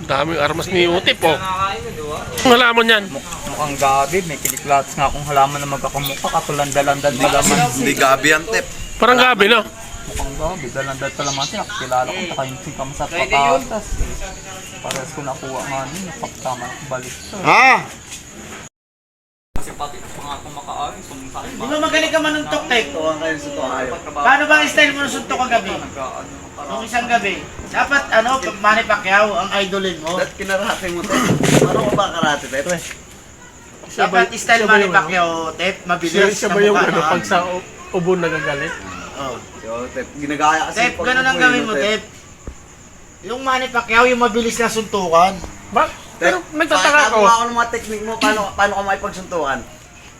Daming armas ni Utip, oh. Ang halaman yan. Mukhang gabi, may kiliklats nga akong halaman na magkakamukha, katulandad-landad na laman. Hindi gabi ang tip. Parang gabi, no? Mukhang gabi, dalandad pa laman siya. Kilala ko, saka yung sikam sa patatas. Pares ko nakuha nga nun, napagtama ko balik to. Ha? Kasi pati pa nga akong makaawin, sumuntahin. Di ba magaling ka manuntok, Tek? Tuwa kayo sa tuwa kayo. Paano ba ang style mo nung suntok kagabi? Nung isang gabi. Dapat, Manny Pacquiao ang idolin mo. Ba't kinarate mo to? Ano ko ba karate, Tep? Dapat style Manny Pacquiao, Tep, mabilis. Siya ba yung pag sa ubo nagagalit? Oh. Yo, Tep, ginagaya kasi. Tep, ganun ang gawin mo, Tep. Yung Manny Pacquiao, yung mabilis na suntukan. Pero nagtataka Paano ko. ako ng mga technique mo? Paano ka makipagsuntukan?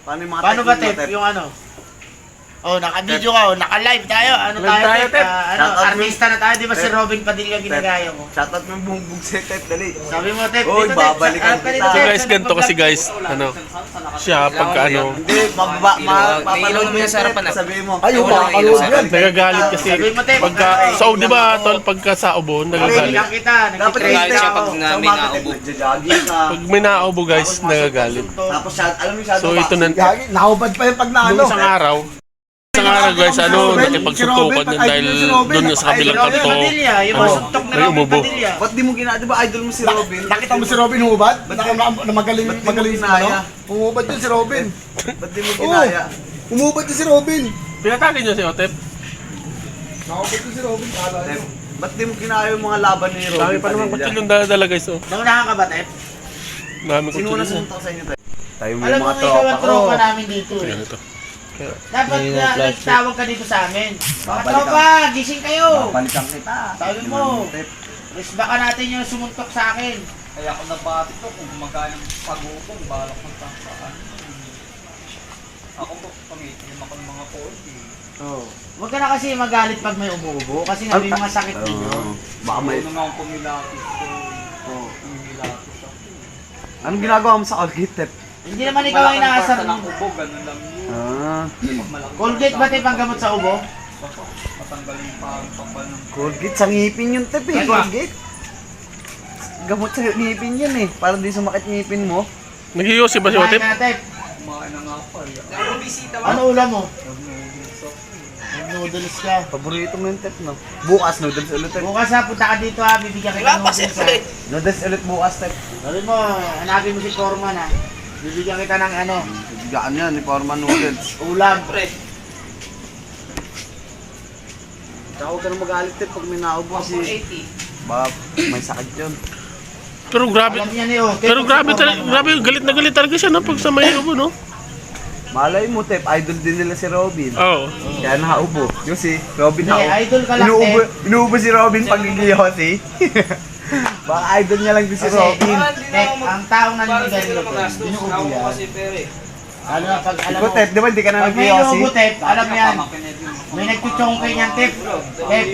Paano yung mga Paano ba, technique mo, Tep? Yung ano? Oh, naka-video ka, naka-live tayo. Ano Live tayo, tayo, Tep? Tep. Shoutout mo. Artista na tayo, di ba si Tep. Robin Padilla ginagaya mo? Shoutout mo yung bumbog sa Tep, dali. Sabi mo, Tep, Oy, dito, Tep. babalikan Harap ka kita. dito, So Tep, guys, sa ganito kasi nagpa-vlog. guys, siya pagka Hindi, papanood mo yung sarapan. Sabihin mo. Ay, makakalood yan. nagagalit kasi Sabi mo, Tep. pagka sa di ba tol pagka sa ubo nagagalit. Bilang kita, Dapat nag-train kahit ka. siya oh. pag may naubo. Nagja-jogging ka. Pag may naubo guys nagagalit. Tapos alam mo yung So ito na Gagi, nakubad pa yung pag naano. nung isang araw guys nakipagsuntukan yun dahil doon sa kabilang Robin kanto. Padilla, yung ano, masuntok na may Robin umubo. Padilla. Ba't di mo di ba idol mo si Robin? Nakita mo si Robin humubad? Na magaling, Ba't di mo magaling ginaya? Humubad yun si Robin. Ba't di mo ginaya? Humubad yun si Robin. Pinatake niyo si Otep. Nakubad yun si Robin. Kala Tep, nyo. ba't di mo kinaya yung mga laban ni Robin? Dami pa naman Padilla? kutsilyong dala guys, oh. Naunahan ka ba, Tep? Dami Sino una kutsilyong. sumuntok sa inyo, Tep? Tayo mo Alam yung mo, mga ikaw ang tropa tropa ko. namin dito eh. Ayan ito. Dapat na nagtawag ka dito sa amin. Mga tropa, gising kayo. Balikan kita. Sabi mo. Tep, Resbaka natin yung sumuntok sa akin. Kaya ako nabati to, kung magkayang pag-upong, balak ng tangkaan. Ako po, pangitilim ako ng mga kote. Oh. Huwag ka na kasi magalit pag may umuubo kasi nga may mga sakit din yun. Baka may... Ano naman pumilatis ko. Pumilatis ako. Anong ginagawa mo sa Colgate, Tep? Hindi naman ikaw ang inaasar ng mo. ubo, ganun lang yun. Ah, Colgate ba tayo panggamot sa ubo? Matanggal yung pangpapal ng Colgate sa ngipin yun, Tep eh. Colgate. Gamot sa ngipin yan eh. Para di sumakit ngipin mo. Naghiyosi ba si Kumain Otep? ka na, Tep. kumain na nga pa. Ano ulam mo? Noodles ka. Paborito mo yung Tep, no? Bukas, noodles ulit, Tep. Bukas ha, punta ka dito ha, bibigyan kita ng noodles ha. Noodles ulit bukas, Tep. Sabi mo, hanapin mo si Corman ha. Bibigyan kita ng ano, Gaan yan, ni Foreman Noodles. ulam. Tsaka huwag ka na magalit, Tep, pag may naubo kasi... Baka may sakit yun. Pero grabe. Alam niya niyo. Pero grabe galit na galit talaga siya no pag sa may ubo, no? Malay mo, Tep, idol din nila si Robin. Oo. Kaya nakaubo. Yung si Robin Hindi, idol ka lang, Inuubo si Robin pag gigiyosi. Baka idol niya lang din si Kasi, Robin. Tek, ang taong naninigarilyo, Tek, inuubo yan. Ano na pag alam Ikaw, mo, Tep, di ba hindi ka na pag may nag-giyosi? inuubo, Tep, alam mo yan. May nagtuchongkay niyan, Tep. Tep,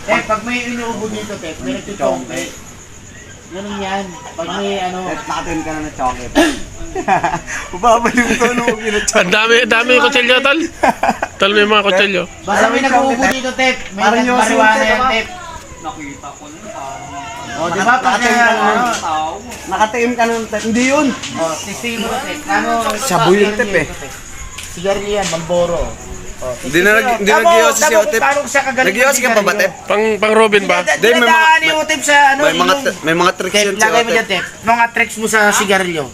Tep, pag may inuubo dito, Tep, may nagtuchongkay. Ganun yan. Pag may ano, Tep, nakatin ka na ng chocolate. Babalik ko nung ginatsa. Ang dami yung kutsilyo, tol. Tol, may mga kutsilyo. basta may nag-uubo dito, Tep. May Parang yung marijuana sinte, yan, diba? Tep. nakita ko na parang O, di ba? Pag ano, tao. Nakatiim ka ng Tep. Hindi yun. o, testing mo, Tep. Ano, Shabu yung, Tep, eh. Sigarilyo yan, Malboro. Hindi na nag-giyosi si Otep. Nag-giyosi ka pa ba, Tep? Pang Robin ba? Hindi, may mga- Dinadaan ni Otep sa ano, May mga tricks Tep, yun si lagay mo dyan, Otep. Tep. Mga tricks mo sa sigarilyo.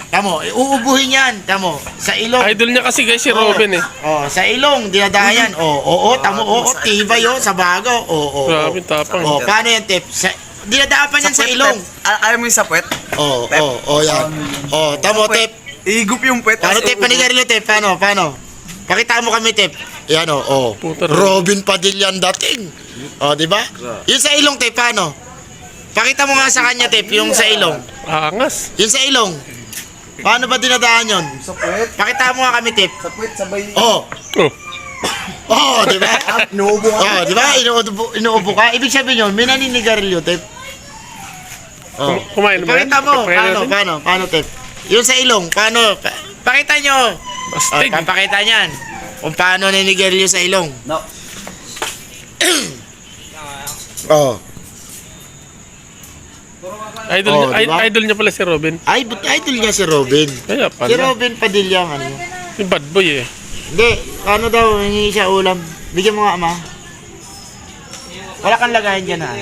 Tamo, uubuhin yan. Tamo, sa ilong. Idol niya kasi guys si Robin eh. Oh, sa ilong, dinadayan. Oo, tamo, oo, tibay yun, sa bago. Oo. Grabe tapang. Oh, paano yan, Tep? Dinadaan pa yan sa ilong. Ayaw mo yung sapwet? Oo, yan. Oh, tamo, Tep. Ihigup yung puwet. Paano, Tep, panigarilyo, Tep? Paano? Pakita mo kami, Tep. Yan, oh. Puta, Robin Padilla ang dating. Oh, di ba? Yung sa ilong, Tep, paano? Pakita mo nga sa kanya, Tep, yung sa ilong. Angas. Yung sa ilong. Paano ba dinadaan yun? Sa puwet. Pakita mo nga kami, Tep. Sa puwet, sabay. Oh. Oh. Di ba? Inuubo ka. Oh, di ba? Inuubo ka. Ibig sabihin yun, may naninigarilyo, Tep. Oh. Kumain ba? Pakita mo. Kumain natin? Paano, Tep? Yung sa ilong, paano? Pakita nyo. Oh, Astig. papakita niyan. Kung paano naninigarilyo sa ilong. No. Oh. Idol, Oh, diba? idol niya pala si Robin. Ay, ba't idol niya si Robin? Kaya Si pala. Robin Padilla, ano? Yung bad boy eh. Hindi, ano daw, hingi siya ulam. Bigyan mo nga, ama. Wala kang lagayan dyan, ha?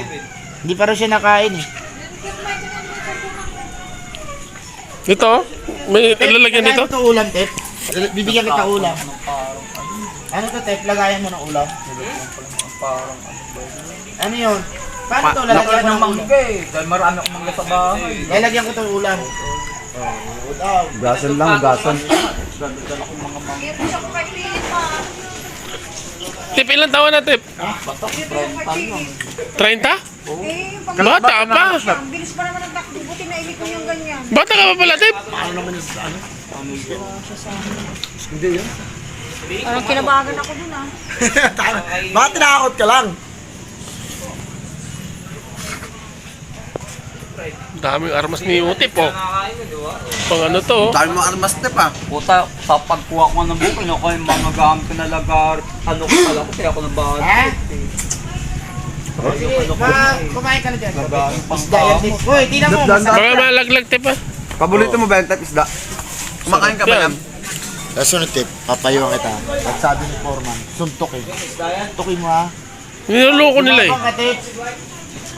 Hindi pa rin siya nakain, eh. Ito, may lalagyan dito. Lagayan mo to ulam, Tep. Bibigyan kita ulam. Ano to, Tep? Lagayan mo ng ulam. Parang Ano yun? Paano to? Lalagyan Lagyan mo ng ng ulam? mangga eh. Dahil marami akong mangga sa bahay. Lalagyan ko itong ulam. Gasan lang, gasan. Dala akong mga mangga. Tip, ilan taon na, Tip? 30? Eh, pag Bata pa. ang bilis pa naman ng takbo, buti na ko yung ganyan. Bata ka pa pala, Tip? Parang kinabagan ako dun ah. Bakit tinakot ka lang? Daming armas ni Utip, oh. Pang ano to, oh. Dahil mo armas tip ah. Puta, sa pagkuha ko ng buko, ako yung mga gamit ko na lagar. Ano ko pala ko, kaya ako ng bahay. Ha? Sige, kumain ka na dyan. Lagar, Isda yan, Tep. Uy, tingnan mo. Dab-dab. masarap Baka yan. malaglag, Tip, ah. Paborito mo ba yung tip isda? Kumakain ka ba Yan. yan? Kasunod, Tip. Papayuan kita. At sabi ni Foreman, suntok eh. Suntokin mo, ha? Niloloko nila, eh. Kumakain ka, Tep.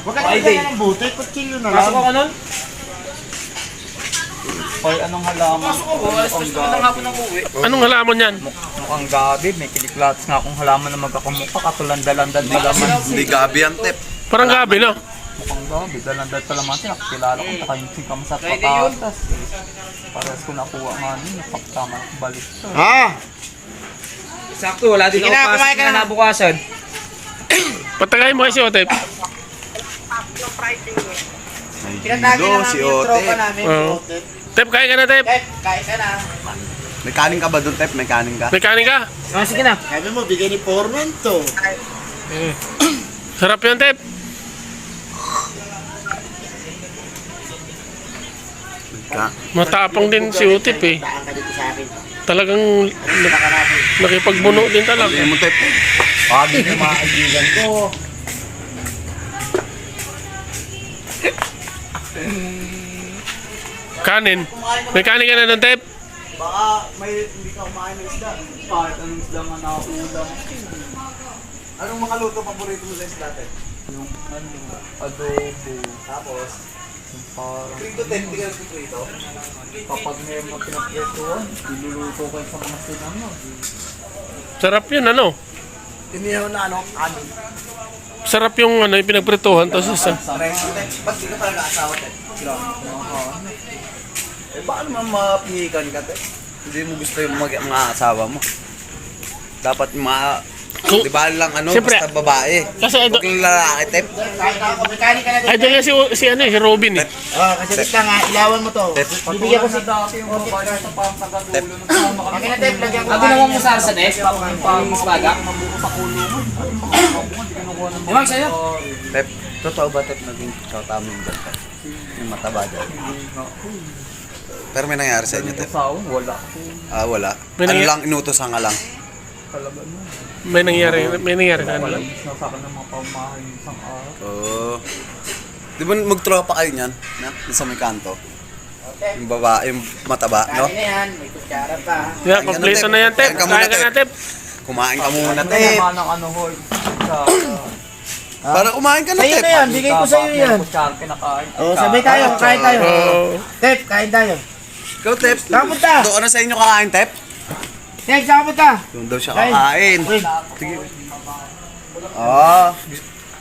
Huwag ka nagkaya ng buti. Kutsilyo na lang. Pasok ako nun? Hoy, anong halaman? Mukhang gabi. Anong halaman yan? Mukhang gabi. May kiliklats nga akong halaman na magkakamukha. Katulanda-landad malaman. Hindi gabi yan tip. Parang gabi, no? Mukhang gabi. Dalandad pa laman siya. Nakakilala ko. Nakayunsing kami sa patatas. Parehas ko nakuha nga nun. Nakaptama. Balik. Ha? Sakto. Wala din Sige na, kumain ka na. nabukasan. Patagay mo kasi, Utip. Pinatagin na namin yung tropa namin. Oo. si Otep. Tip, kain ka na, Tip. Tep, kain ka na. May kanin ka ba doon tip? May kanin ka? May kanin ka. Sige na. Sabi mo, bigay ni Foreman to. Sarap yan, Tip. Matapang din si Utip, eh. Taan ka dito sa akin. Talagang Baka natin. nakipagbuno din talaga. Ano mo tip? Sabi ng mga kaibigan ko. Kanin. May kanin ka na ng Tip. Baka may hindi ka kumain ng isda. Kahit anong isda nga nakaulam. Anong makaluto paborito mo sa isda tip? Yung adobo. Tapos, Yung parang prito tip, hindi ka nagpiprito. kapag meron na pinagpretuhan, iluluto ko sa mga sinama. Sarap yun, ano? Inihaw na ano, kanin. Sarap yung ano, yung pinagprituhan. Tapos isa. Resto tip. Ba't di ka pala naasawa tip? Eh baka naman mapihikan ka tip. Hindi mo gusto yung mga asawa mo. Dapat di ba lang ano, Siyempre. basta babae. Kasi Huwag yung lalaki tip. Kain ka ako. Mekanik ka na dito. idol niya si ano, si Robin, eh. Oh, kasi kita nga, ilawan mo to. Tep. Bibigyan ko si dati yung babae sa parang tagadulo ng sama kami. Akin na, Tep. Lagyan ko. Ano naman mo sa Nes? Pang ispaga? Mabuko sa kulungan. Yung sa'yo? Tep, totoo ba tip naging kautaming dyan tip? Yung mataba dyan. Pero may nangyari sa inyo tip? Sa wala. Ah, wala. May Ano nangyari- lang, inutosan ka lang. Talaga na. May nangyari sa ano Wala lang. na sa akin ng mga pamahay ng isang araw. Oo. Di ba magtropa kayo niyan? Na? Sa may kanto? Yung babae, yung mataba, no? Kain na yan. May kutsara pa. Yeah, kompleto na yan, Tip. Kain ka muna, Kain ka na, Tip. Kumain ka muna, Ano tip. naman ang ano hoy? Sa Para kumain ka na, Sa'yo tip. na yan. Bigay ko sa'yo yan. kutsara kinakain. Oh, sabay tayo. Kain tayo. Oo. Tep, kain tayo. Ikaw, tip. Saan punta? Doon ka na sa inyo kakain, tip. Tep, saan punta? Doon daw siya Kain. kakain. Uy, Ah,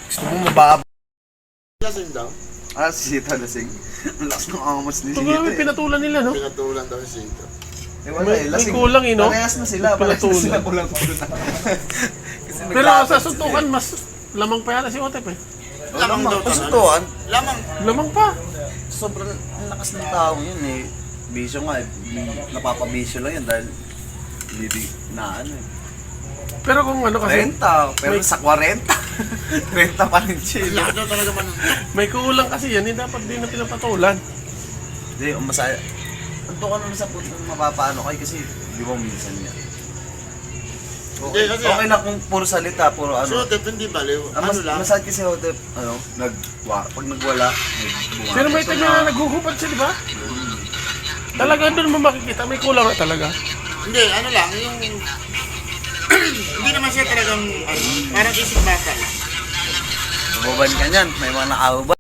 gusto mo mababa. Ah, si Sita lasing. Ang lakas ng angos ni Ito Sita. nga, pinatulan nila, no? Pinatulan daw si Sito. Eh, wala May eh, lasing. kulang, eh, no? Parehas na sila. Parehas na Pinatulan. sila kulang-kulang. Kasi Pero naglaban sa sila suntukan, mas lamang pa yata si Utip, eh. Lamang daw. Pasutuan. Lamang. Lamang pa. Sobrang lakas ng tao yun eh. Bisyo nga eh. Napapabisyo lang yan dahil hindi na ano eh. Pero kung ano kasi, Renta. Pero sa 40. Renta pa rin siya. may kulang kasi yan, hindi dapat din na pinapatulan. Hindi, masaya. Anto ka naman sa punto na mapapaano kayo kasi di ba minsan yan. Okay, Hindi, kasi- okay na kung puro salita, puro Si ano. Otep hindi baliw. Mas, Ano lang? masakit kasi Otep, pag nagwala, Pero may taga naghuhubad siya, di ba? Talaga doon mo makikita, may kulang na talaga. Hindi, ano lang, yung... hindi naman siya talagang, ano, parang isip bata. Buban ka niyan, may mga nakauban.